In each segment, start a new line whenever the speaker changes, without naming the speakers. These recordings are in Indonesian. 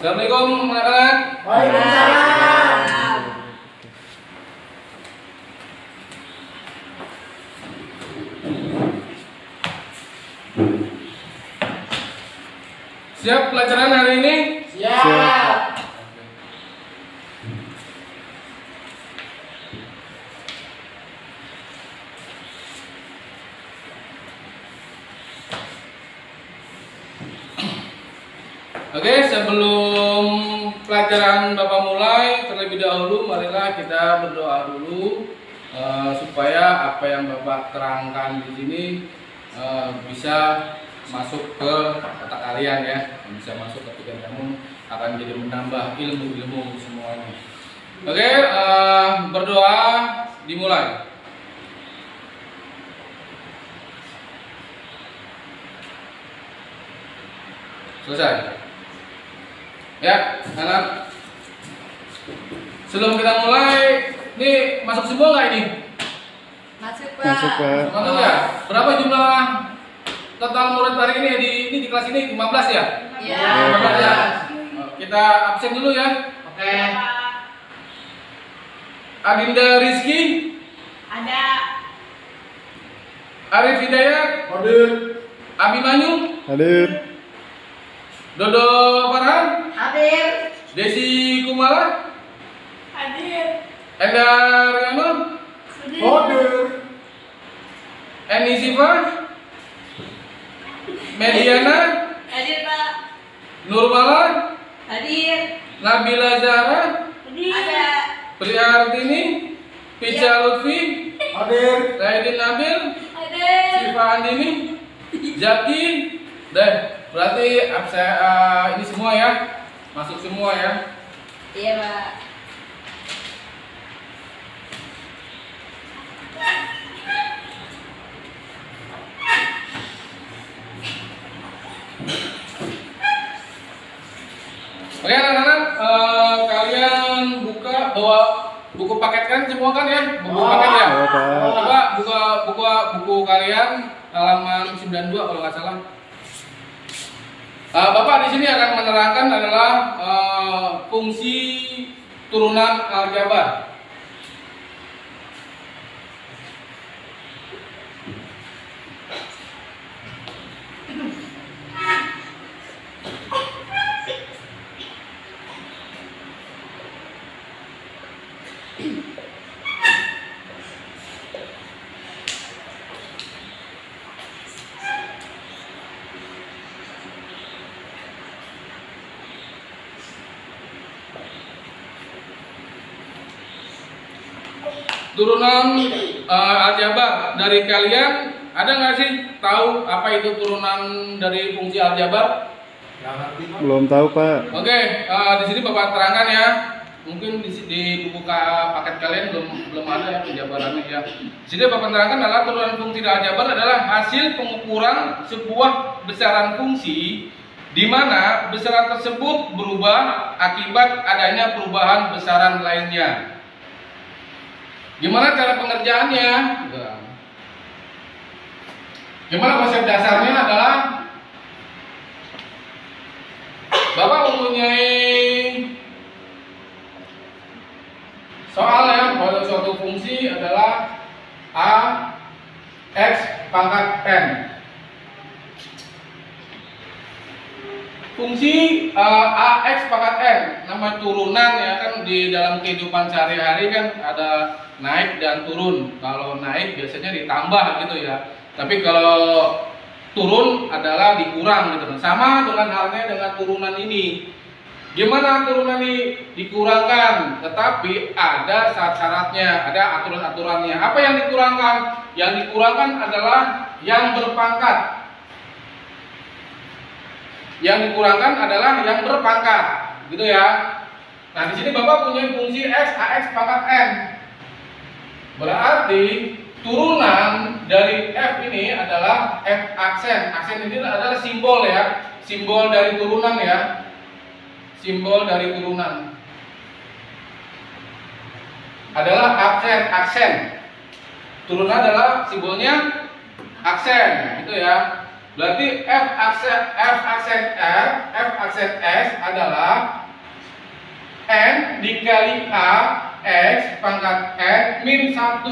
Assalamualaikum anak-anak.
Waalaikumsalam.
Siap pelajaran hari ini?
Siap.
Oke, sebelum pelajaran Bapak mulai, terlebih dahulu marilah kita berdoa dulu supaya apa yang Bapak terangkan di sini bisa masuk ke otak kalian ya, bisa masuk ke pikiran kamu, akan jadi menambah ilmu-ilmu semuanya. Oke, berdoa dimulai. Selesai. Ya, anak. Sebelum kita mulai, nih masuk semua nggak ini?
Masuk, Pak.
Masuk, Pak.
Masuk ya. Berapa jumlah total murid hari ini di kelas ini? 15 ya?
Iya.
15 ya. Kita absen dulu ya.
Oke.
Adinda Rizky,
Ada.
Arif Hidayat,
Hadir.
Abimanyu,
Hadir.
Dodo Farhan,
Hadir.
Desi Kumala,
Hadir.
Endar Riano,
Hadir.
Eni Siva, Mediana,
Hadir, Pak.
Nurmala,
Hadir.
Nabila Zahra,
Ada.
Prihartini, Pica Lutfi,
Hadir.
Raidin Nabil,
Hadir.
Siva Andini, Zaki, deh. Berarti ini semua ya, masuk semua ya.
Iya, Pak.
Oke anak-anak, kalian bawa buku paket kan semua kan ya, buku paket ya.
Bawa, Pak.
Coba buka buku kalian halaman 92 kalau nggak salah. Bapak di sini akan menerangkan adalah fungsi turunan aljabar. Turunan aljabar dari kalian ada nggak sih tahu apa itu turunan dari fungsi aljabar?
Belum tahu, Pak.
Oke, di sini Bapak terangkan ya. Mungkin di buku paket kalian belum ada ya penjabarannya ya. Di sini Bapak terangkan adalah turunan fungsi aljabar adalah hasil pengukuran sebuah besaran fungsi di mana besaran tersebut berubah akibat adanya perubahan besaran lainnya. Gimana cara pengerjaannya? Gimana konsep dasarnya adalah Bapak mempunyai soal ya bahwa suatu fungsi adalah a x pangkat n. Fungsi ax pangkat n, nama turunan ya kan di dalam kehidupan sehari-hari kan ada naik dan turun. Kalau naik biasanya ditambah gitu ya. Tapi kalau turun adalah dikurang gitu. Sama dengan halnya dengan turunan ini. Gimana turunan ini dikurangkan? Tetapi ada syarat-syaratnya, ada aturan-aturannya. Apa yang dikurangkan? Yang dikurangkan adalah yang berpangkat. Yang dikurangkan adalah yang berpangkat, gitu ya. Nah, di sini Bapak punya fungsi x ax pangkat n. Berarti turunan dari f ini adalah f aksen. Aksen ini adalah simbol ya, simbol dari turunan ya, simbol dari turunan adalah aksen. Turunan adalah simbolnya aksen, gitu ya. Berarti F aksen S adalah N dikali A X pangkat N min 1.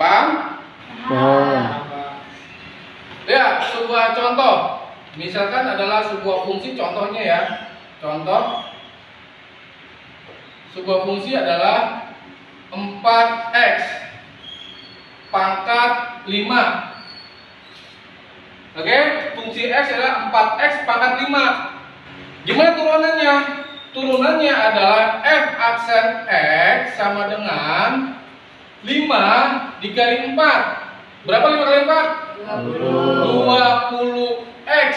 Paham?
Paham.
Ya, sebuah contoh. Misalkan adalah sebuah fungsi, contohnya ya. Contoh sebuah fungsi adalah 4x pangkat 5. Oke, fungsi x adalah 4x pangkat 5. Gimana turunannya? Turunannya adalah f aksen x sama dengan 5 dikali 4. Berapa 5 kali 4? 20x.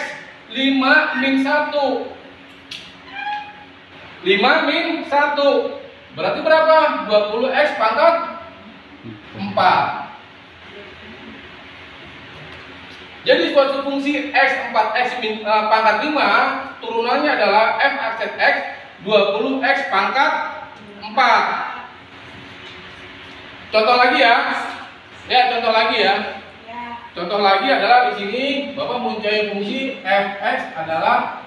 5 min 1. 5 min 1. Berarti berapa? 20x pangkat 4. Jadi suatu fungsi x 4x pangkat 5 turunannya adalah f aksen x 20x pangkat 4. Contoh lagi ya. Ya, contoh lagi ya. Contoh lagi adalah di sini Bapak mempunyai fungsi fx adalah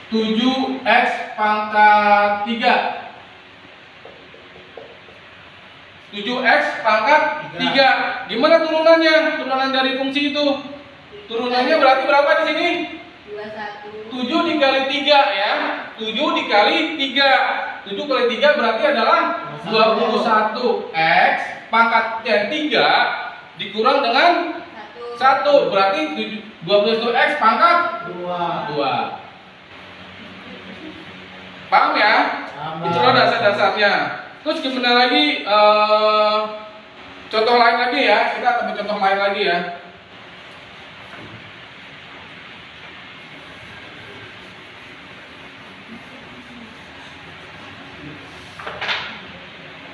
7x pangkat 3. 7x pangkat 3. Gimana turunannya? Turunan dari fungsi itu. Turunannya berarti berapa di sini? 7 dikali 3 ya. 7 dikali 3. 7 kali 3 berarti adalah 21x pangkat 3 dikurang dengan 1. Berarti 21x pangkat 2. Paham ya? Itulah dasar-dasarnya. Terus gimana lagi? Contoh lain lagi ya. Kita ambil contoh lain lagi ya.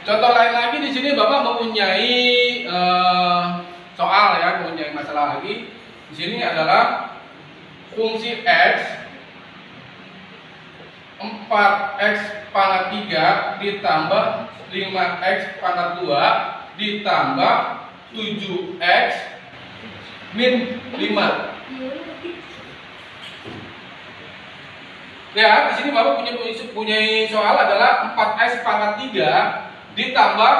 Contoh lain lagi di sini Bapak mempunyai soal ya, mempunyai masalah lagi. Di sini adalah fungsi x 4x pangkat 3 ditambah 5x pangkat 2 ditambah 7x min 5. Ya, di sini Bapak punya soal adalah 4x pangkat 3 ditambah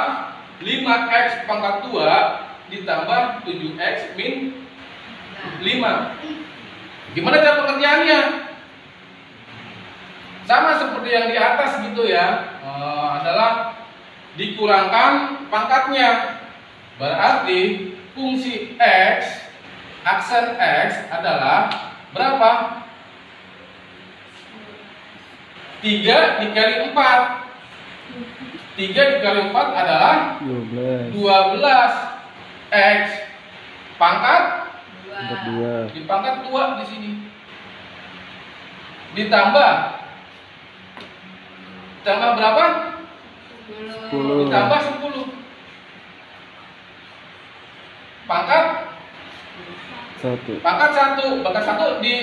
5x pangkat 2 ditambah 7x min 5. Gimana cara pengerjaannya? Sama seperti yang di atas gitu ya, adalah dikurangkan pangkatnya. Berarti fungsi x aksen x adalah berapa? 3 dikali 4. 3 dikali 4 adalah 12 x pangkat
2.
di pangkat 2 di sini. Ditambah berapa?
10.
Ditambah 10. Pangkat
1.
Pangkat 1. Pangkat 1 di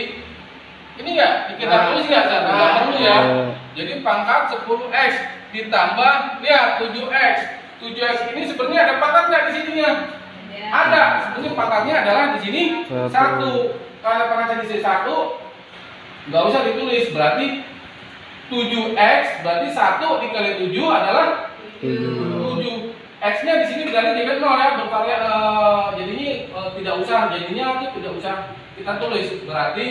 ini enggak? Kita tulis enggak? Enggak perlu ya. Jadi pangkat 10x ditambah lihat 7x. 7x ini sebenarnya ada pangkatnya di sininya. Ada. Sebenarnya pangkatnya adalah di sini 1. Kalau pangkatnya di sini 1 enggak usah ditulis, berarti 7x berarti 1 dikali 7 adalah 7. X-nya di sini berarti jadi 0 ya, bervarian. Jadinya tidak usah, jadinya itu tidak usah kita tulis. Berarti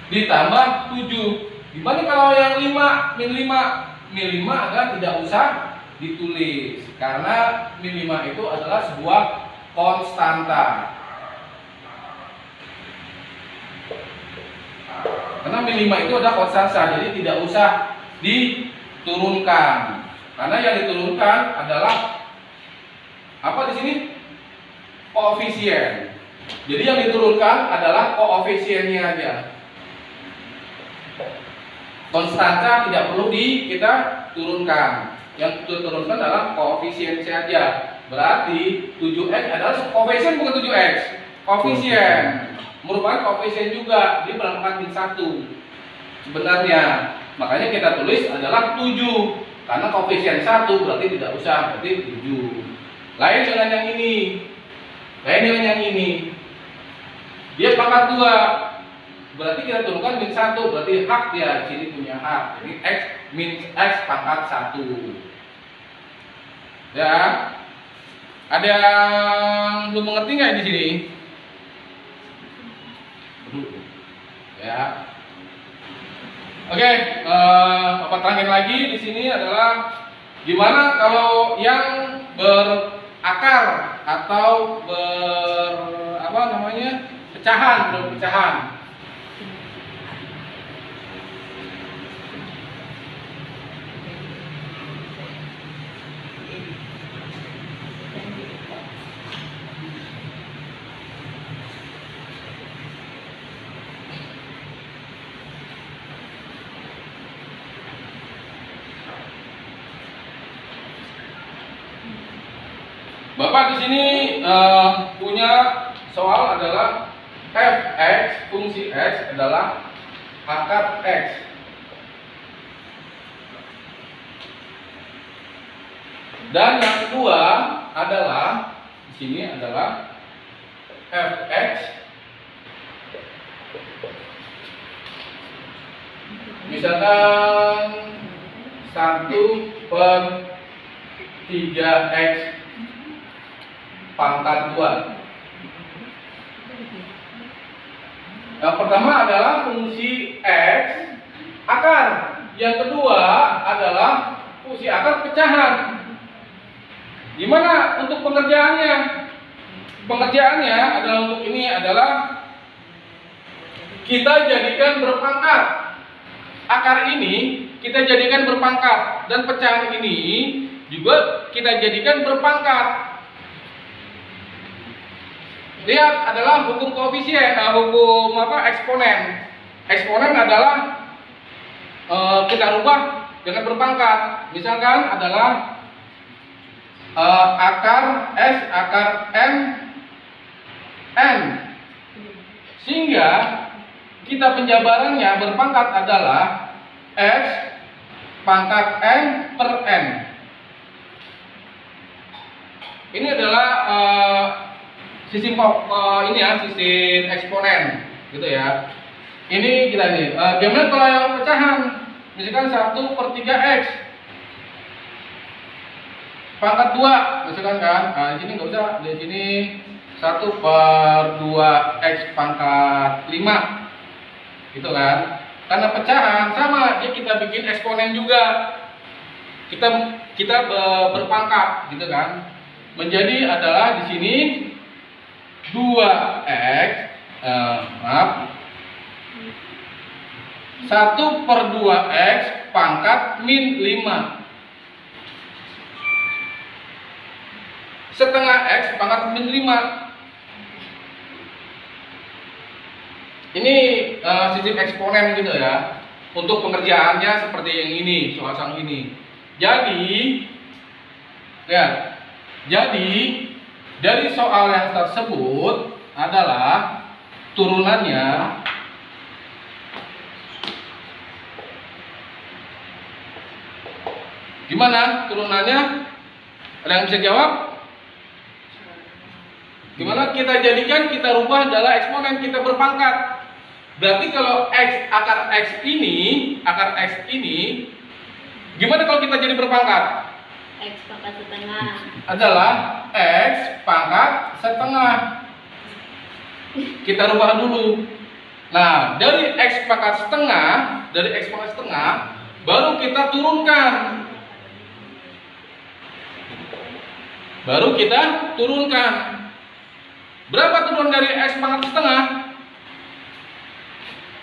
ditambah 7. Gimana kalau yang 5 min 5? Min 5 adalah tidak usah ditulis karena min 5 itu adalah sebuah konstanta. Karena min 5 itu adalah konstanta, jadi tidak usah diturunkan. Karena yang diturunkan adalah apa di sini? Koefisien. Jadi yang diturunkan adalah koefisiennya aja. Konstanta tidak perlu kita turunkan. Yang kita turunkan adalah koefisien saja. Berarti 7x adalah koefisien, bukan 7x. Koefisien merupakan koefisien juga, dia berangkat min 1 sebenarnya. Makanya kita tulis adalah 7 karena koefisien 1 berarti tidak usah, berarti 7. Lain dengan yang ini. Lain dengan yang ini. Dia pangkat 2. Berarti kita turunkan min 1. Berarti hak dia. Sini punya hak. Jadi X min X pangkat 1. Ya. Ada yang belum mengerti nggak di sini? Ya. Oke, Bapak terangin lagi di sini adalah gimana kalau yang berakar atau berpecahan. Bapak di sini punya soal adalah fx fungsi x adalah akar x. Dan yang kedua adalah di sini adalah fx misalkan 1/3x pangkat 2. Yang pertama adalah fungsi x akar. Yang kedua adalah fungsi akar pecahan. Gimana untuk pengerjaannya? Pengerjaannya adalah untuk ini adalah kita jadikan berpangkat. Akar ini kita jadikan berpangkat dan pecahan ini juga kita jadikan berpangkat. Lihat adalah hukum koefisien, hukum eksponen. Eksponen adalah kita rubah dengan berpangkat. Misalkan adalah akar S akar M N, sehingga kita penjabarannya berpangkat adalah S pangkat M per N. Ini adalah sistem sistem eksponen gitu ya. Ini kita nih. Gimana kalau yang pecahan? Misalkan 1/3x pangkat 2, misalkan kan. Nah, di sini nggak usah. Di sini 1/2x pangkat 5. Gitu kan? Karena pecahan sama, dia kita bikin eksponen juga. Kita berpangkat gitu kan. Menjadi adalah di sini 2x 1/2x pangkat min 5 setengah x pangkat min 5. Ini sistem eksponen gitu ya. Untuk pengerjaannya seperti yang ini, soal sang ini. Jadi dari soal yang tersebut adalah turunannya gimana? Turunannya ada yang bisa jawab? Gimana kita jadikan, kita rubah adalah eksponen, kita berpangkat. Berarti kalau akar x ini gimana kalau kita jadi berpangkat?
X pangkat setengah
Adalah x pangkat setengah. Kita rubah dulu. Nah, dari x pangkat setengah, baru kita turunkan. Berapa turun dari x pangkat setengah?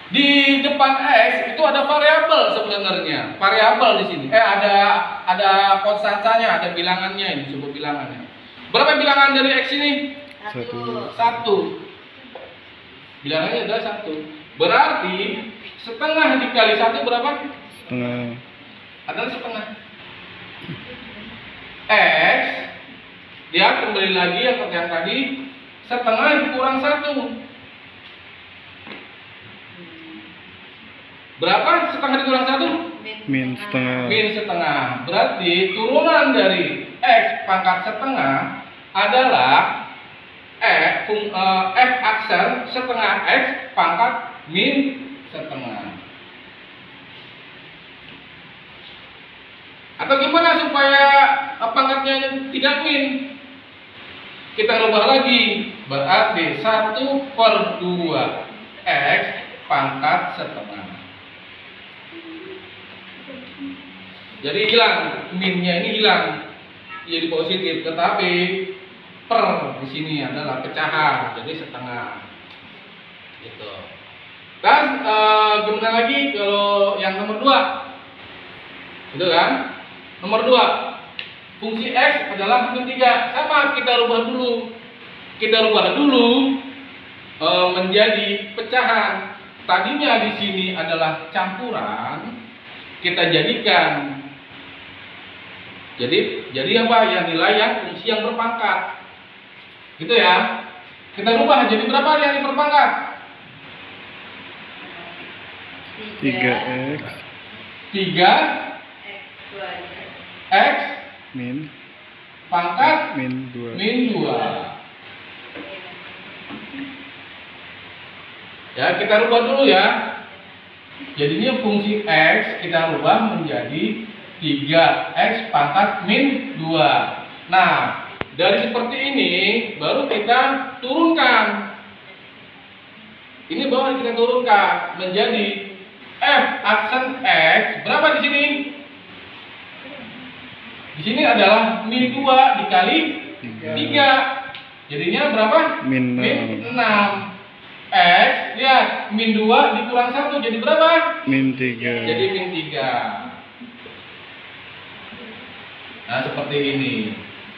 Di depan x itu ada variabel sebenarnya. Variabel di sini. Ada konstantanya, ada bilangannya, ini disebut bilangannya. Berapa bilangan dari x ini? 1. Bilangannya adalah 1. Berarti setengah dikali 1 berapa?
Setengah.
Adalah setengah. X, dia kembali lagi yang kerjaan tadi, setengah dikurang 1. Berapa setengah dikurang 1?
Min setengah.
Min setengah. Berarti turunan dari x pangkat setengah adalah F aksen setengah X pangkat min setengah. Atau gimana supaya pangkatnya tidak min? Kita rubah lagi, berarti 1/2 X pangkat setengah. Jadi hilang, minnya ini hilang, jadi positif, tetapi per di sini adalah pecahan, jadi setengah. Gitu. Dan gimana lagi kalau yang nomor 2? Itu kan? Nomor 2, fungsi X adalah min 3. Sama, kita rubah dulu. Kita rubah dulu menjadi pecahan. Tadinya di sini adalah campuran, kita jadikan jadi apa? Yang nilai yang fungsi yang berpangkat. Gitu ya. Kita rubah jadi berapa yang berpangkat?
3x
3 X
min
pangkat
min 2.
min 2. Ya, kita rubah dulu ya. Jadinya fungsi X kita rubah menjadi 3x pangkat min 2. Nah, dari seperti ini baru kita turunkan. Ini baru kita turunkan menjadi F aksen X. Berapa di sini? Di sini adalah min 2 dikali 3. Jadinya berapa?
Min
6. X, lihat, min 2 dikurang 1 jadi berapa?
min 3.
Jadi min 3. Nah, seperti ini.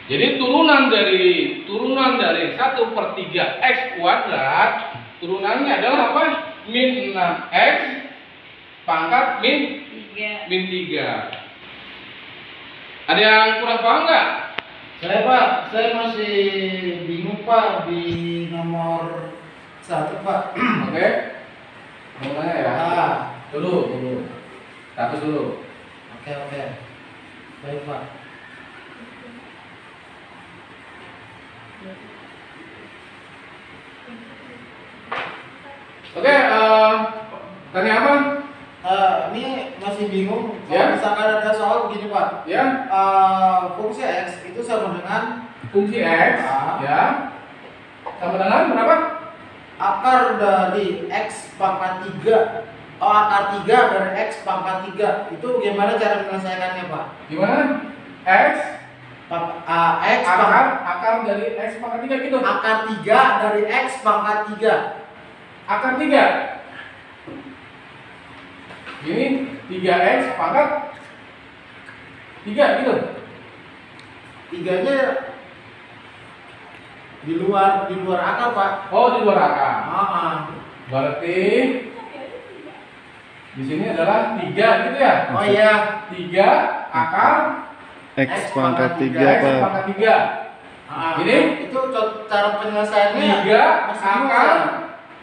Jadi turunan dari 1/3 X kuadrat, turunannya adalah apa? Min 6x pangkat min 3. Ada yang kurang paham nggak?
Saya Pak, saya masih bingung Pak di nomor 1 Pak.
Oke. Mulai ya. Dulu. Status dulu.
Oke. Baik Pak.
Oke, tanya apa?
Ini masih bingung.
Ya.
Kalau misalkan ada soal begini Pak.
Ya,
Fungsi X itu sama dengan
fungsi X, ya. Sama dengan berapa?
akar dari X pangkat 3. Akar 3 dari X pangkat 3. Itu gimana cara menyelesaikannya Pak?
Gimana? X
X pangkat
akar dari X pangkat 3 gitu.
akar 3 dari X pangkat 3.
Akar 3. Ini 3x pangkat 3 gitu.
3-nya di luar akar Pak.
Oh, di luar akar.
Berarti
Di sini adalah 3 gitu ya.
oh iya,
3 akar
X pangkat 3
X
Pak.
pangkat 3. Ini
itu cara penyelesaiannya
3
masih bingung
akar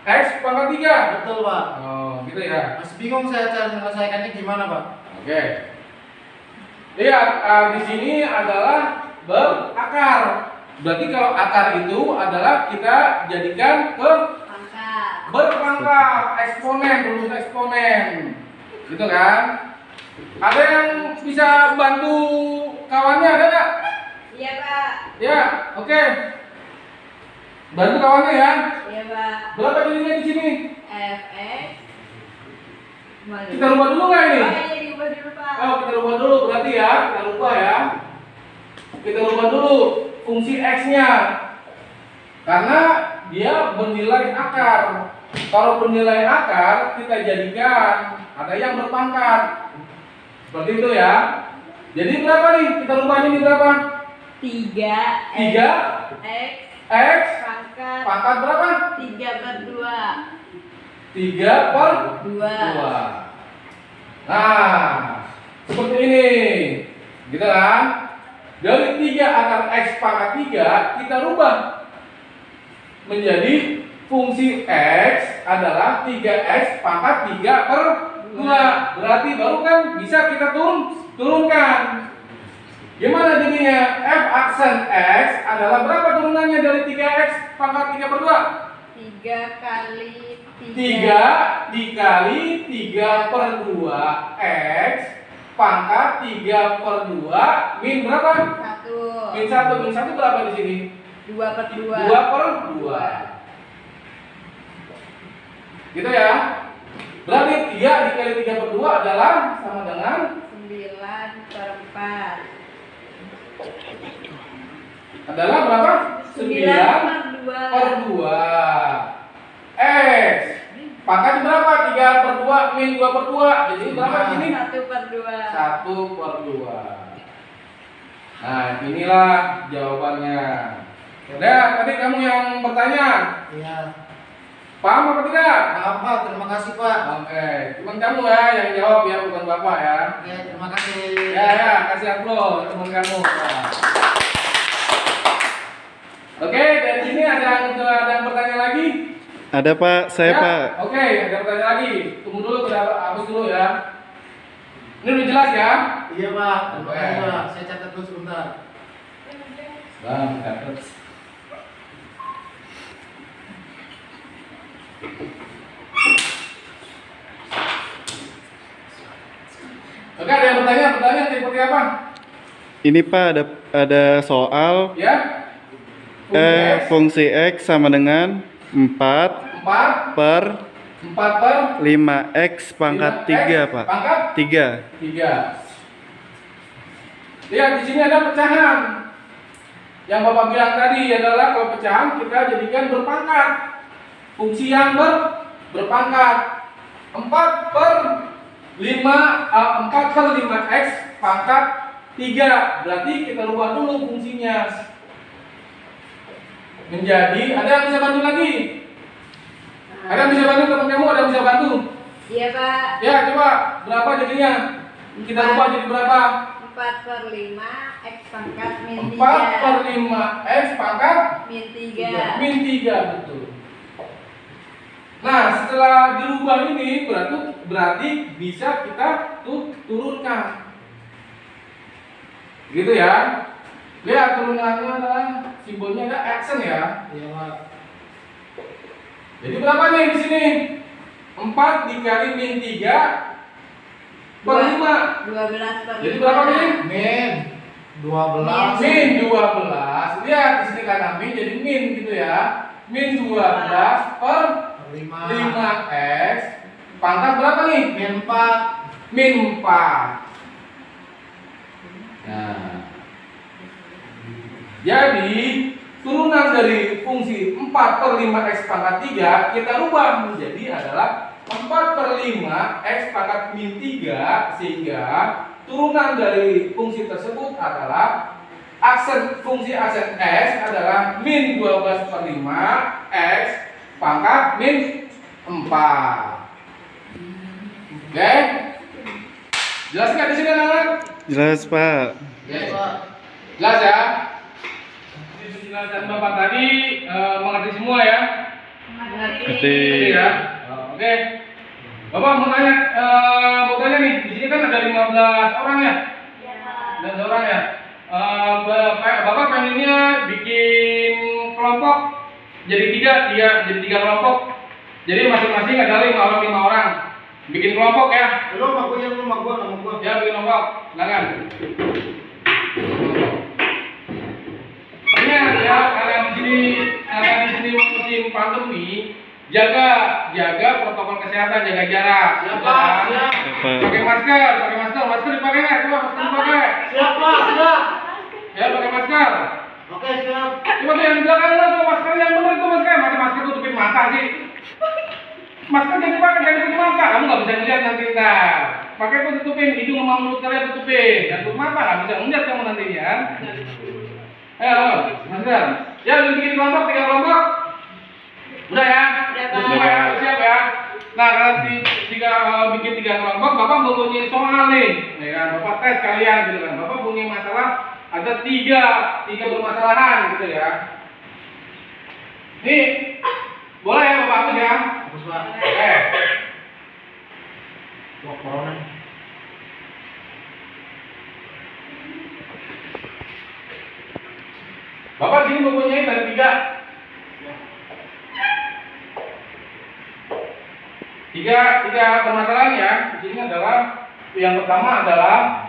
saya.
X pangkat 3.
Betul Pak.
Oh, gitu ya.
Masih bingung saya cara menyelesaikannya gimana Pak.
Oke. Lihat, di sini adalah berakar. Berarti kalau akar itu adalah kita jadikan berpangkat, eksponen, rumus eksponen. Gitu kan? Ada yang bisa bantu kawannya, ada nggak?
Iya Pak.
Ya, oke. Bantu kawannya ya.
Iya Pak.
Berapa jadinya di sini?
FX.
Kita rubah dulu nggak ini?
Oh iya diubah dulu Pak.
Oh, kita rubah dulu berarti ya. Kita rubah ya. Kita rubah dulu fungsi X-nya. Karena dia bernilai akar. Kalau bernilai akar, kita jadikan ada yang berpangkat. Seperti itu ya. Jadi berapa nih? Kita rubah ini berapa?
3
3
X
X
pangkat
pangkat berapa?
3/2.
3/2. Nah, seperti ini. Gitu kan? Dari 3 akar X pangkat 3 kita rubah menjadi fungsi X adalah 3x pangkat 3/2. Berarti baru kan bisa kita turunkan. Gimana jadinya? F aksen X adalah berapa turunannya? turunannya dari 3x pangkat 3 per 2?
3 kali
3 dikali 3 per 2 x pangkat 3 per 2 min berapa?
1.
Min 1. Min 1 berapa di sini?
2 per 2.
2 per 2. Gitu ya. Berarti 3 dikali 3 per 2 adalah sama dengan
9 per 4.
adalah berapa? 9 per 2 x pangkat berapa? 3 per 2 min 2 per 2. Jadi berapa di sini?
1 per 2.
1 per 2. Nah, inilah jawabannya. Udah, tadi kamu yang bertanya.
Iya.
Paham apa tidak?
Paham Pak, terima kasih Pak.
Oke, cuman kamu ya yang jawab ya, bukan Bapak ya.
Oke, terima kasih.
Ya, kasih upload teman kamu. Nah. Oke, dari sini ada yang bertanya lagi?
Ada Pak, saya
Ya?
Pak.
Oke, ada bertanya lagi. Tunggu dulu, kita hapus dulu ya. Ini udah jelas ya?
Iya Pak, terima
Oke.
kasih Pak. Saya catat dulu sebentar.
Bang, catat. Oke, ada yang bertanya? Pertanyaan seperti apa?
Ini Pak ada soal
Ya?
fungsi X sama dengan 4
4
per
4 per
5X pangkat 3 Pak.
Pangkat
3.
3. Lihat di sini ada pecahan. Yang Bapak bilang tadi adalah kalau pecahan kita jadikan berpangkat. Fungsi yang berpangkat 4 per 5x pangkat 3. Berarti kita rubah dulu fungsinya. Menjadi, ada yang bisa bantu lagi? Ada yang bisa bantu teman kamu? Ada yang bisa bantu?
Iya Pak.
Ya, coba berapa jadinya? Kita rubah jadi berapa?
4 per 5 X pangkat min 3.
4 per 5x pangkat
min 3.
min 3, betul. Nah, setelah dirubah ini berarti bisa kita turunkan. Gitu ya. Lihat turunannya adalah simbolnya ada action ya.
Iya Pak.
Jadi berapa nih di sini? 4 dikali min 3 per 5.
12 per 5.
Jadi berapa nih?
Min 12.
Min 12. Lihat di sini kan min jadi min gitu ya. Min 12 per 5x pangkat berapa nih?
Min 4.
Min 4. Nah, jadi turunan dari fungsi 4 per 5x pangkat 3 kita rubah menjadi adalah 4 per 5x pangkat min 3, sehingga turunan dari fungsi tersebut adalah fungsi aksen s adalah min 12 per 5x pangkat min 4. Oke? Jelas nggak di sini anak-anak?
Jelas Pak.
Iya Pak.
Jelas ya? Jadi penjelasan Bapak tadi mengerti semua ya?
Mengerti.
Ngerti.
Ngerti ya? Oke. Bapak mau tanya nih, di sini kan ada 15 orang ya? 15 orang ya? Bapak pengennya bikin kelompok jadi tiga kelompok. Jadi masing-masing ada 5 orang. Bikin kelompok ya?
Lu sama gua, sama gua.
Ya, bikin kelompok. Silakan. Ingat ya, kalian di sini musim pandemi, jaga protokol kesehatan, jaga jarak.
Siap,
Ya
Pak.
kan?
Siap.
Pak.
Pakai masker dipakai nggak? Coba masker dipakai.
Siap Pak, siap.
Ya, pakai masker.
Oke, siap.
Coba tuh yang di belakang tuh masker yang benar tuh masker. Masih masker tutupin mata sih. Masker jangan dipakai, jangan tutupin mata. Kamu nggak bisa ngeliat nanti ntar. Pakai tuh tutupin hidung sama mulut kalian tutupin. Dan tutup mata nggak bisa ngeliat kamu nantinya. Ayo, masker. Ya, udah bikin kelompok, 3 kelompok. Udah ya?
Udah,
Udah
Pak.
semua ya? Udah siap ya? Nah, nanti bikin 3 kelompok, Bapak mempunyai soal nih. Ya kan? Bapak tes kalian gitu kan. Bapak punya masalah ada 3 permasalahan gitu ya. Nih, boleh ya Bapak hapus ya?
Hapus Pak.
Oke.
Wah, corona.
Bapak sini mempunyai dari 3. Tiga permasalahan ya. Di sini adalah yang pertama adalah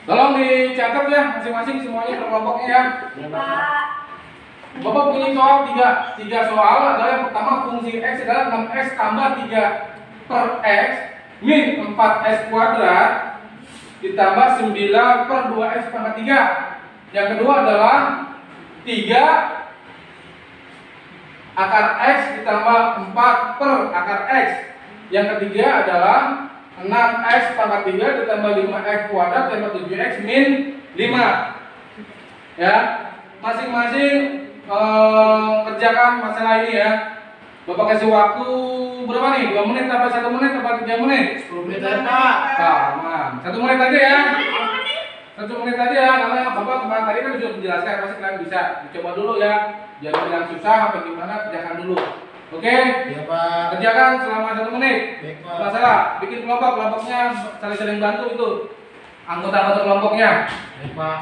tolong dicatat ya masing-masing semuanya per kelompoknya ya.
Pak.
Bapak punya soal 3 soal adalah yang pertama fungsi X adalah 6X tambah 3 per X min 4X kuadrat ditambah 9 per 2X pangkat 3. Yang kedua adalah 3 akar X ditambah 4 per akar X. Yang ketiga adalah 6X pangkat 3 ditambah 5X kuadrat ditambah 7X min 5. Ya, masing-masing kerjakan masalah ini ya. Bapak kasih waktu berapa nih? 2 menit apa 1 menit apa 3 menit?
10 menit aja, Pak.
Aman. 1 menit aja ya. 1 menit aja karena Bapak kemarin tadi kan sudah menjelaskan, pasti kalian bisa dicoba dulu ya. Jangan bilang susah apa gimana, kerjakan dulu. Oke?
Iya, Pak.
Kerjakan selama 1 menit.
Baik, Pak.
Masalah, bikin kelompoknya saling-saling bantu itu. Anggota-anggota kelompoknya.
Baik, Pak.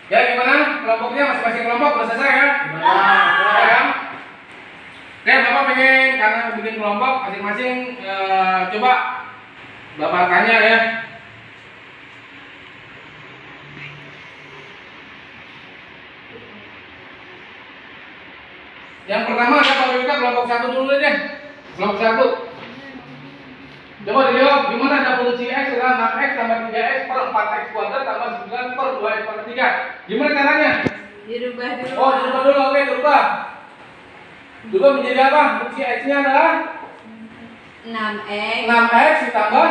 Ya gimana? Kelompoknya masing-masing kelompok udah selesai ya?
Gimana?
Ya. Oke, Bapak pengen karena bikin kelompok masing-masing coba Bapak tanya ya. Yang pertama ada Pak Wika kelompok 1 dulu deh. Kelompok 1. Coba dijawab, gimana ada fungsi X adalah 6X tambah 3X per 4X kuadrat tambah 9 per 2X pangkat 3. Gimana caranya?
Dirubah dulu.
Oh, dirubah dulu, oke, dirubah. Dirubah menjadi apa? Fungsi X-nya adalah
6X
6X ditambah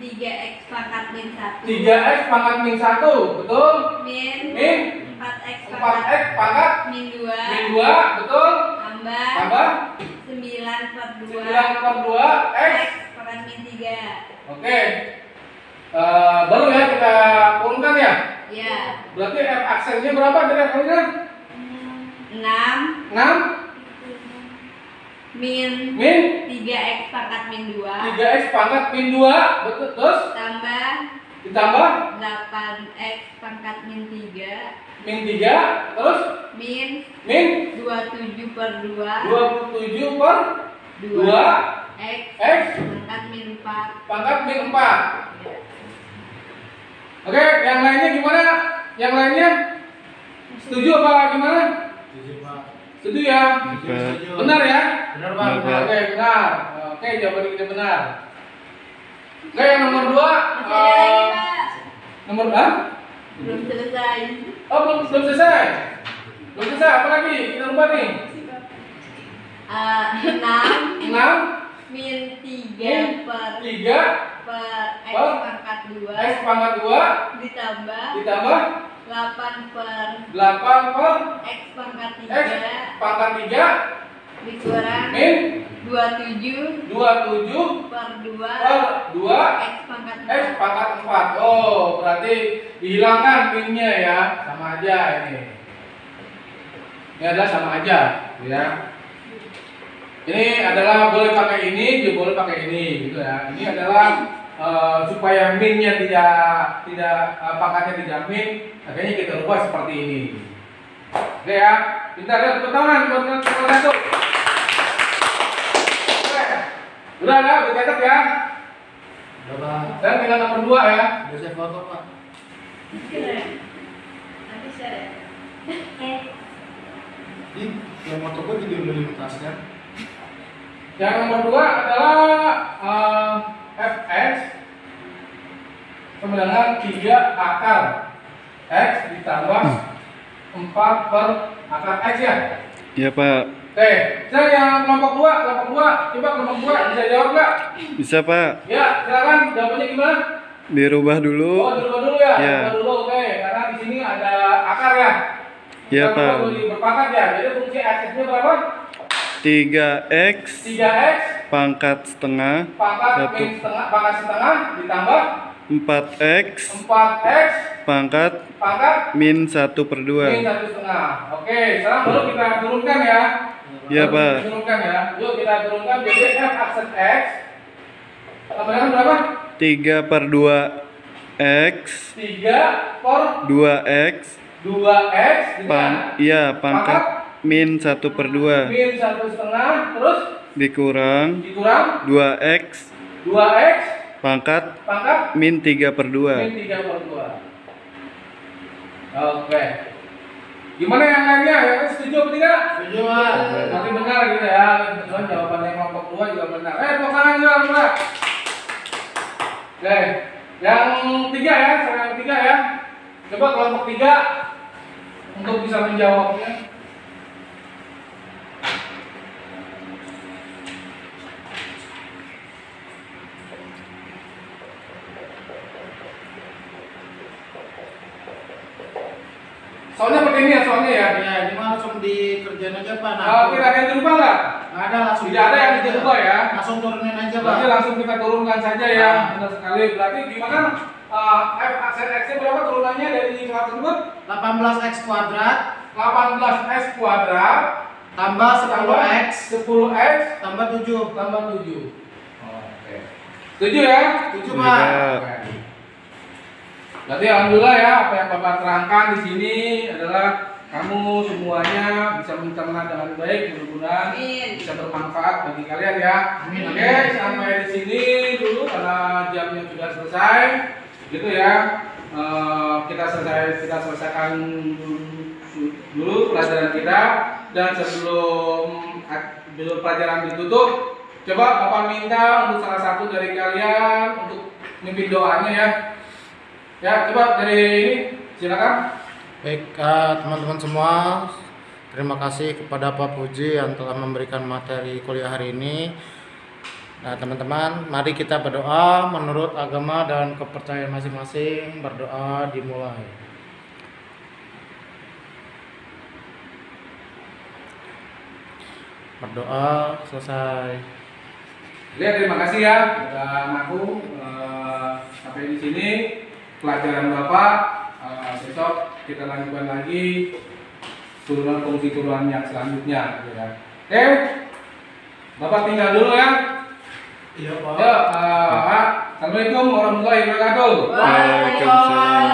3X pangkat min 1
3X pangkat min 1, betul?
min 4X pangkat
4X pangkat
min
min
2
2, betul?
tambah
Tambah
9 per 2
9 per 2 X.
X pangkat min 3.
Oke. Baru ya kita turunkan ya.
Ya.
Berarti F aksennya berapa dari aksennya?
6
6
min
min
3X pangkat min 2
3X pangkat min 2, betul, terus ditambah
8X pangkat min 3
min 3, terus
min
min
27 per 2
27 per 2
X
X
pangkat min 4.
pangkat min 4. Oke, yang lainnya gimana? Yang lainnya setuju apa gimana?
Setuju, Pak.
Setuju ya?
Setuju.
Benar ya?
Benar, Pak.
Benar, Pak.
Oke, benar. Oke, jawaban kita benar. Oke, yang nomor 2
Masih ada lagi, Pak.
nomor
Belum selesai.
Oh, belum selesai. Belum selesai, apa lagi? Kita lupa nih.
6
6
min 3 per
3
X
Per
pangkat 2
X pangkat 2
ditambah
ditambah
8 per
8 per
X pangkat
X
3
pangkat 3
dikurang
min
27
27
per 2
per 2
X pangkat
X
4.
pangkat 4. Oh, berarti dihilangkan minnya ya. Sama aja ini. Ini adalah sama aja, ya. Ini adalah boleh pakai ini, juga boleh pakai ini, gitu ya. Ini adalah supaya minnya tidak pangkatnya tidak min, akhirnya kita ubah seperti ini. Oke ya, kita lihat tepuk tangan buat nomor 1. Udah catat ya.
Udah, Pak.
Dan tinggal nomor 2 ya.
Udah saya foto, Pak.
Nanti saya.
Ih, yang foto gua jadi beli tasnya.
Yang nomor 2 adalah fx sama dengan 3 akar x ditambah 4 per akar x ya.
Iya Pak.
Oke, saya yang kelompok 2, coba kelompok 2 bisa jawab nggak?
Bisa Pak.
Ya, silakan jawabannya gimana?
Dirubah dulu.
Oh, dirubah dulu ya.
Ya.
Dirubah dulu, oke. Karena di sini ada akar ya.
Iya
Kita
Pak.
perlu berpangkat ya. Jadi fungsi x-nya berapa?
3x
3x
pangkat setengah
pangkat
Satu.
min setengah pangkat setengah ditambah
4x
4x
pangkat
pangkat
min 1/2.
min 1/2. Oke, sekarang baru kita turunkan ya.
Iya
Baru
Pak.
kita turunkan ya. Yuk kita turunkan jadi f aksen x sama dengan berapa?
3/2x
3 per
2x
2x
iya pangkat min 1/2
min 1/2 terus
dikurang
dikurang
2x
2x
pangkat
pangkat
min 3/2.
min 3/2. Oke. Gimana yang lainnya? Yang lain setuju apa tidak?
Setuju, Pak.
Nanti benar gitu ya. Kebetulan jawabannya kelompok 2 juga benar. Tepuk tangan juga. Oke. Yang 3 ya, saya yang 3 ya. Coba kelompok 3 untuk bisa menjawabnya. Soalnya seperti ini ya soalnya ya.
Ya, ini mah langsung dikerjain aja, Pak.
Tidak ada yang dirubah nggak?
Nggak ada, langsung
Tidak ada yang dirubah ya.
Langsung turunin aja, Pak.
Berarti langsung kita turunkan saja ya. Benar sekali. Berarti gimana? F aksen x-nya berapa turunannya dari soal tersebut?
18x kuadrat
18x kuadrat
tambah 10x
10x
tambah 7.
tambah 7. Oke. Setuju ya?
Setuju,
Iya,
Pak.
Pak.
Oke. Berarti alhamdulillah ya apa yang Bapak terangkan di sini adalah kamu semuanya bisa mencerna dengan baik, mudah-mudahan
Amin.
bisa bermanfaat bagi kalian ya.
Amin.
Oke, sampai di sini dulu karena jamnya sudah selesai, gitu ya. Kita selesaikan dulu pelajaran kita dan sebelum pelajaran ditutup, coba Bapak minta untuk salah satu dari kalian untuk mimpin doanya ya. Ya, coba dari ini silakan.
Baik, teman-teman semua, terima kasih kepada Pak Puji yang telah memberikan materi kuliah hari ini. Nah, teman-teman, mari kita berdoa menurut agama dan kepercayaan masing-masing. Berdoa dimulai. Berdoa selesai.
Ya, terima kasih ya sudah ngaku sampai di sini pelajaran Bapak. Besok kita lanjutkan lagi turunan fungsi turunan yang selanjutnya gitu kan. Oke, Bapak tinggal dulu ya.
Iya, Pak.
Ya, Pak. Assalamualaikum warahmatullahi wabarakatuh.
Waalaikumsalam.